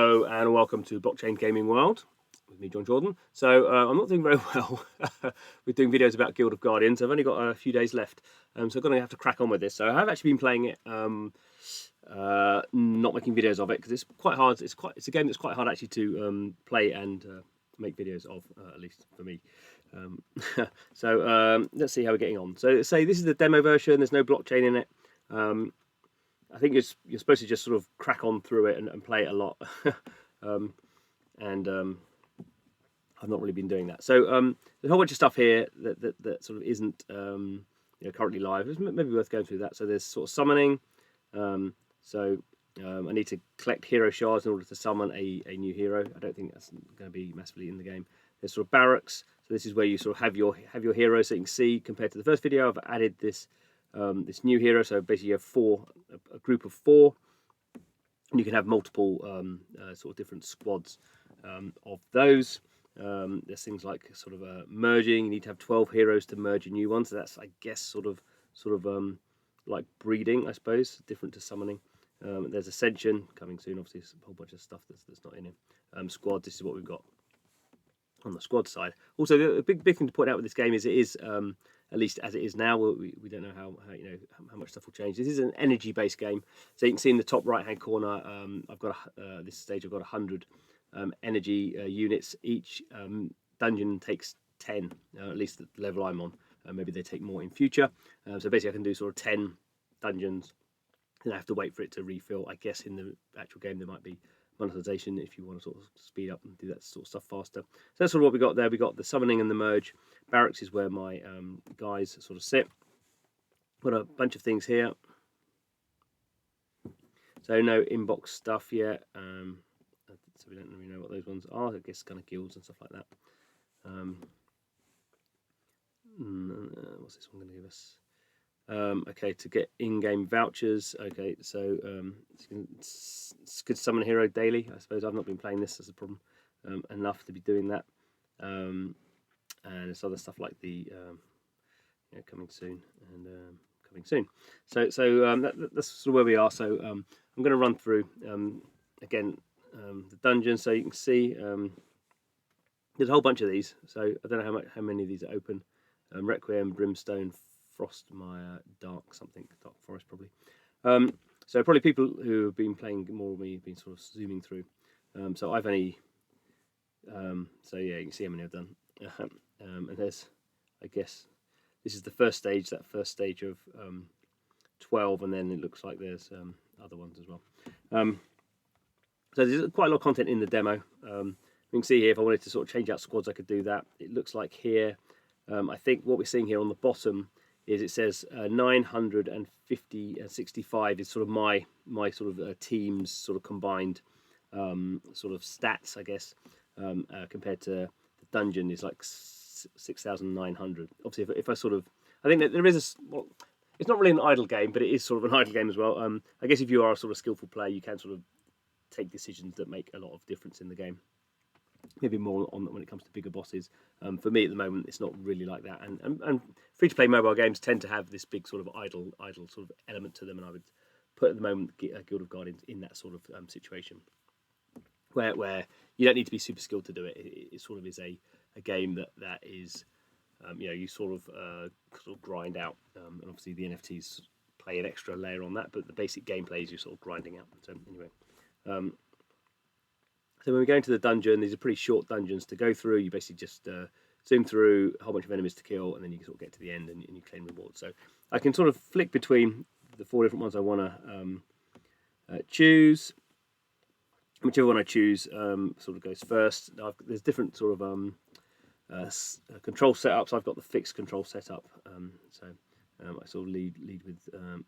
Hello and welcome to Blockchain Gaming World with me, John Jordan. So I'm not doing very well with doing videos about Guild of Guardians. I've only got a few days left, so I'm going to have to crack on with this. So I have actually been playing it, not making videos of it because it's quite hard. It's a game that's quite hard actually to play and make videos of, at least for me. So let's see how we're getting on. So say this is the demo version. There's no blockchain in it. I think you're supposed to just sort of crack on through it and play it a lot, and I've not really been doing that. So there's a whole bunch of stuff here that sort of isn't currently live. It's maybe worth going through that. So there's sort of summoning. I need to collect hero shards in order to summon a new hero. I don't think that's going to be massively in the game. There's sort of barracks. So this is where you sort of have your hero. So you can see compared to the first video, I've added this new hero. So basically you have a group of 4, and you can have multiple sort of different squads of those. There's things like sort of merging. You need to have 12 heroes to merge a new one. So that's, I guess, sort of like breeding, I suppose, different to summoning. There's Ascension coming soon. Obviously, a whole bunch of stuff that's not in it. Squad. This is what we've got on the squad side. Also, the big thing to point out with this game is it is, at least as it is now, we don't know how much stuff will change. This is an energy-based game, so you can see in the top right-hand corner, I've got this stage. I've got 100 energy units. Each dungeon takes 10, at least the level I'm on. Maybe they take more in future. So basically, I can do sort of 10 dungeons, and I have to wait for it to refill. I guess in the actual game there might be monetization if you want to sort of speed up and do that sort of stuff faster. So that's sort of what we got there. We got the summoning and the merge. Barracks is where my guys sort of sit. Got a bunch of things here. So no inbox stuff yet. So we don't really know what those ones are. I guess kind of guilds and stuff like that. What's this one going to give us? Okay, to get in-game vouchers. Okay, so it's good to summon a hero daily. I suppose I've not been playing this as a problem enough to be doing that. And there's other stuff like the coming soon and coming soon. So that's sort of where we are. So I'm going to run through again the dungeons, so you can see there's a whole bunch of these. So I don't know how many of these are open. Requiem, Brimstone, Frostmire, Dark Forest probably. So probably people who have been playing more than me have been sort of zooming through. So I've only, so yeah, you can see how many I've done. And there's, I guess, this is the first stage, that first stage of 12, and then it looks like there's other ones as well. So there's quite a lot of content in the demo. You can see here, if I wanted to sort of change out squads, I could do that. It looks like here, I think what we're seeing here on the bottom is it says 965 is sort of my sort of team's sort of combined sort of stats, I guess, compared to the dungeon is like 6,900. Obviously, if I sort of, I think that there is well, it's not really an idle game, but it is sort of an idle game as well. I guess if you are a sort of skillful player, you can sort of take decisions that make a lot of difference in the game. Maybe more on when it comes to bigger bosses. For me at the moment, it's not really like that. And free-to-play mobile games tend to have this big sort of idle sort of element to them. And I would put at the moment Guild of Guardians in that sort of situation, where you don't need to be super skilled to do it. It sort of is a game that is, you sort of grind out. And obviously the NFTs play an extra layer on that, but the basic gameplay is you're sort of grinding out. So anyway. So when we go into the dungeon, these are pretty short dungeons to go through. You basically just zoom through a whole bunch of enemies to kill, and then you can sort of get to the end and you claim rewards. So I can sort of flick between the 4 different ones I want to choose. Whichever one I choose sort of goes first. There's different sort of control setups. I've got the fixed control setup. I sort of lead with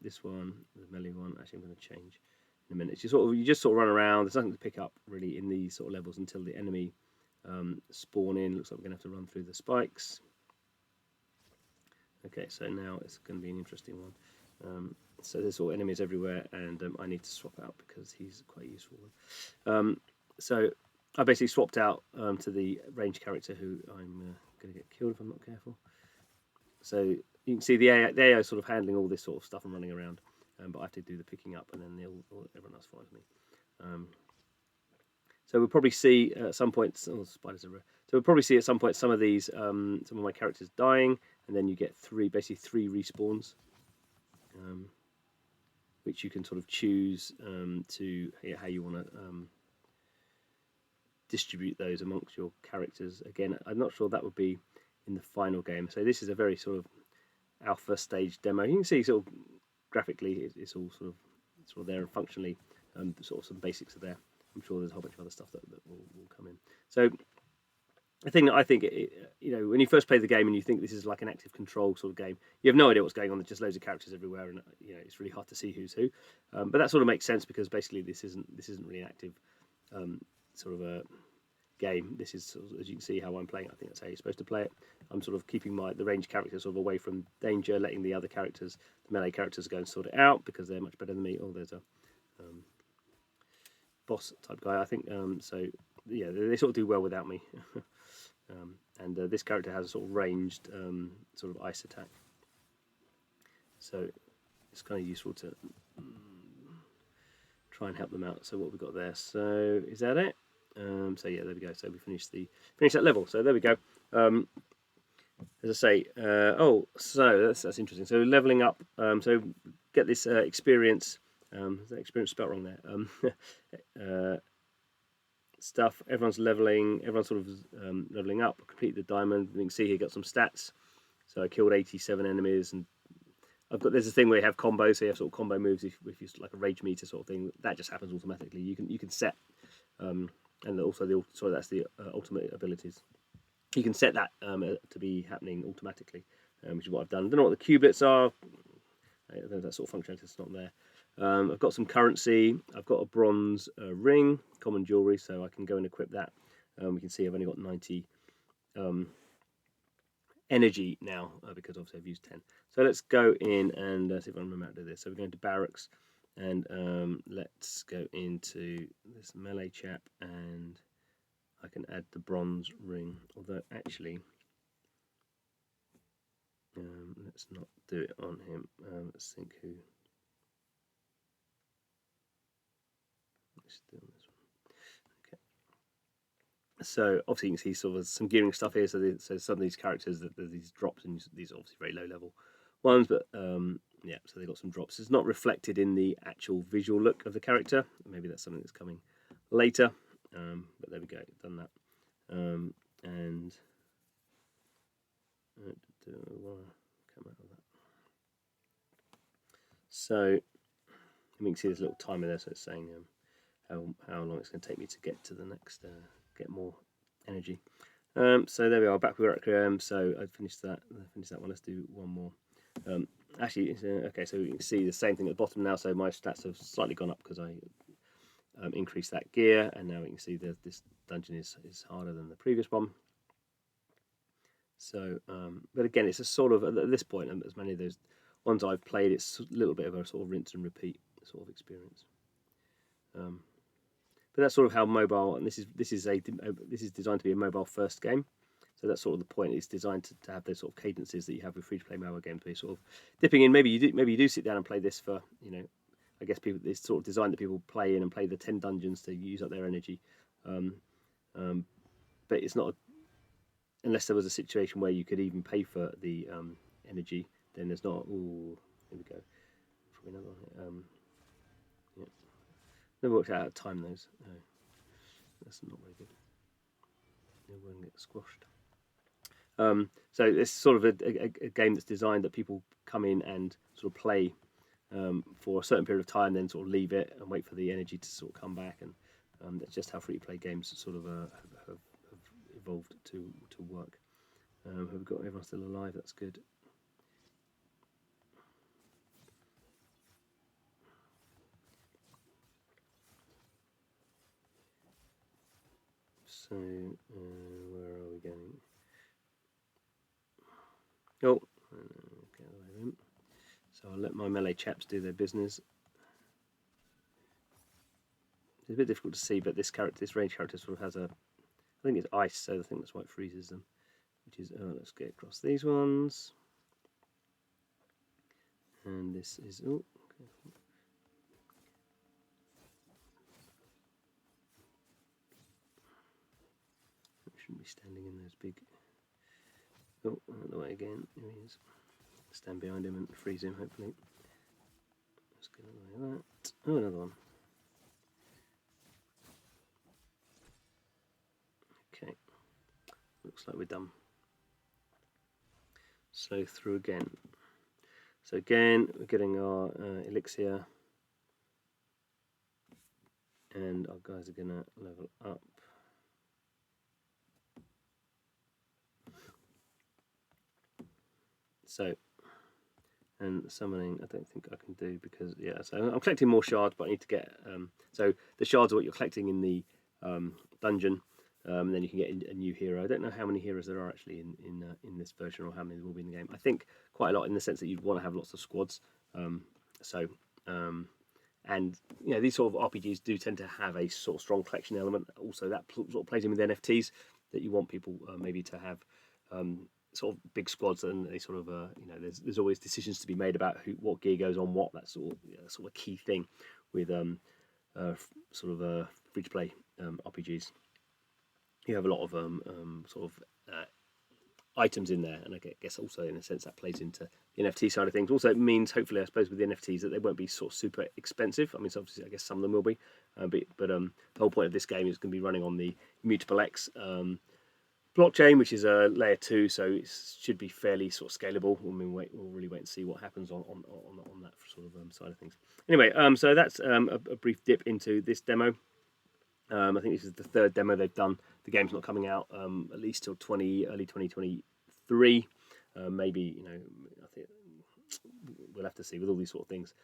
this one, the melee one. Actually, I'm going to change in a minute. You just sort of run around. There's nothing to pick up really in these sort of levels until the enemy spawn in. Looks like we're going to have to run through the spikes. Okay, so now it's going to be an interesting one. So there's all enemies everywhere, and I need to swap out because he's quite useful. So I basically swapped out to the ranged character who I'm going to get killed if I'm not careful. So you can see the AI sort of handling all this sort of stuff and running around. But I have to do the picking up, and then everyone else follows me. So we'll probably see at some point. Oh, spiders are rare. So we'll probably see at some point some of these, some of my characters dying, and then you get basically three respawns, which you can sort of choose to how you want to distribute those amongst your characters. Again, I'm not sure that would be in the final game. So this is a very sort of alpha stage demo. You can see sort of graphically it's all sort of there, and functionally sort of some basics are there. I'm sure there's a whole bunch of other stuff that will come in. So the thing that I think, when you first play the game and you think this is like an active control sort of game, you have no idea what's going on. There's just loads of characters everywhere, and it's really hard to see who's who. But that sort of makes sense because basically this isn't really an active sort of a game. This is, as you can see, how I'm playing. I think that's how you're supposed to play it. I'm sort of keeping the ranged characters sort of away from danger, letting the other characters, the melee characters, go and sort it out because they're much better than me. Oh, there's a boss type guy, I think. So yeah, they sort of do well without me. And this character has a sort of ranged sort of ice attack, so it's kind of useful to try and help them out. So what we got there? So is that it? So yeah, there we go. So we finished that level. So there we go. As I say, so that's interesting. So leveling up. So get this experience. Is that experience spelled wrong there? Stuff. Everyone's leveling. Everyone's sort of leveling up. Complete the diamond. You can see here got some stats. So I killed 87 enemies, and there's a thing where you have combos. So you have sort of combo moves. If you like a rage meter sort of thing, that just happens automatically. You can set. And also that's the ultimate abilities. You can set that to be happening automatically, which is what I've done. I don't know what the cubits are. That sort of functionality is not there. I've got some currency. I've got a bronze ring, common jewelry, so I can go and equip that. We can see I've only got 90 energy now because obviously I've used 10. So let's go in and see if I remember how to do this. So we're going to barracks. And let's go into this melee chap, and I can add the bronze ring. Although actually, let's not do it on him. Let's think who. Let's do this one. Okay. So obviously you can see sort of some gearing stuff here. So some of these characters, there's these drops, and these are obviously very low level ones, but yeah, so they got some drops. It's not reflected in the actual visual look of the character. Maybe that's something that's coming later. But there we go, done that. And I want to come out of that. So you can see there's a little timer there, so it's saying how long it's going to take me to get to the next, get more energy. So there we are, back with Requiem. So I finished that one. Let's do one more. Actually, okay, so you can see the same thing at the bottom now. So my stats have slightly gone up because I increased that gear, and now we can see that this dungeon is harder than the previous one. So, but again, it's a sort of, at this point, as many of those ones I've played, it's a little bit of a sort of rinse and repeat sort of experience. But that's sort of how mobile, and this is designed to be a mobile first game. So that's sort of the point. It's designed to have those sort of cadences that you have with free-to-play mobile games, where you're sort of dipping in. Maybe you do sit down and play this for, I guess it's sort of designed that people play in and play the 10 dungeons to use up their energy. But it's not, unless there was a situation where you could even pay for the energy, then there's not. Ooh, here we go. Probably another one. Yeah. Never worked out how to time those. No, that's not very good. They won't get squashed. So it's sort of a game that's designed that people come in and sort of play for a certain period of time, then sort of leave it and wait for the energy to sort of come back, and that's just how free-to-play games sort of have evolved to work. Have we got everyone still alive? That's good. So where are we going? Oh, get away with him. So I'll let my melee chaps do their business. It's a bit difficult to see, but this range character sort of has I think it's ice, so I think that's why it freezes them. Which is, let's get across these ones. And this is, okay. Shouldn't be standing in those big. Oh, out the way again. Here he is. Stand behind him and freeze him, hopefully. Let's get out of the way of that. Oh, another one. Okay. Looks like we're done. So through again. So again, we're getting our elixir. And our guys are going to level up. So, and summoning I don't think I can do because, yeah, so I'm collecting more shards, but I need to get, so the shards are what you're collecting in the dungeon, and then you can get a new hero. I don't know how many heroes there are actually in this version, or how many there will be in the game. I think quite a lot, in the sense that you'd want to have lots of squads. And you know, these sort of RPGs do tend to have a sort of strong collection element. Also, that sort of plays in with NFTs, that you want people maybe to have sort of big squads, and they sort of you know, there's always decisions to be made about what gear goes on what. That's sort of a key thing with free to play RPGs. You have a lot of items in there, and I guess also in a sense that plays into the NFT side of things. Also, it means, hopefully, I suppose, with the NFTs, that they won't be sort of super expensive. I mean, so obviously, I guess some of them will be, but the whole point of this game is going to be running on the Immutable X blockchain, which is a layer 2, so it should be fairly sort of scalable. We'll really wait and see what happens on that sort of side of things. Anyway, so that's a brief dip into this demo. I think this is the third demo they've done. The game's not coming out at least till early 2023. Maybe, you know, I think we'll have to see with all these sort of things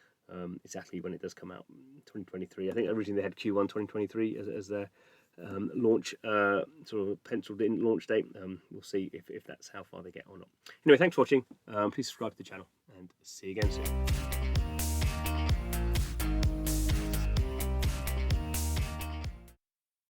exactly when it does come out. 2023. I think originally they had Q1 2023 as their launch, sort of penciled in launch date. We'll see if that's how far they get or not. Anyway, thanks for watching. Please subscribe to the channel, and see you again soon.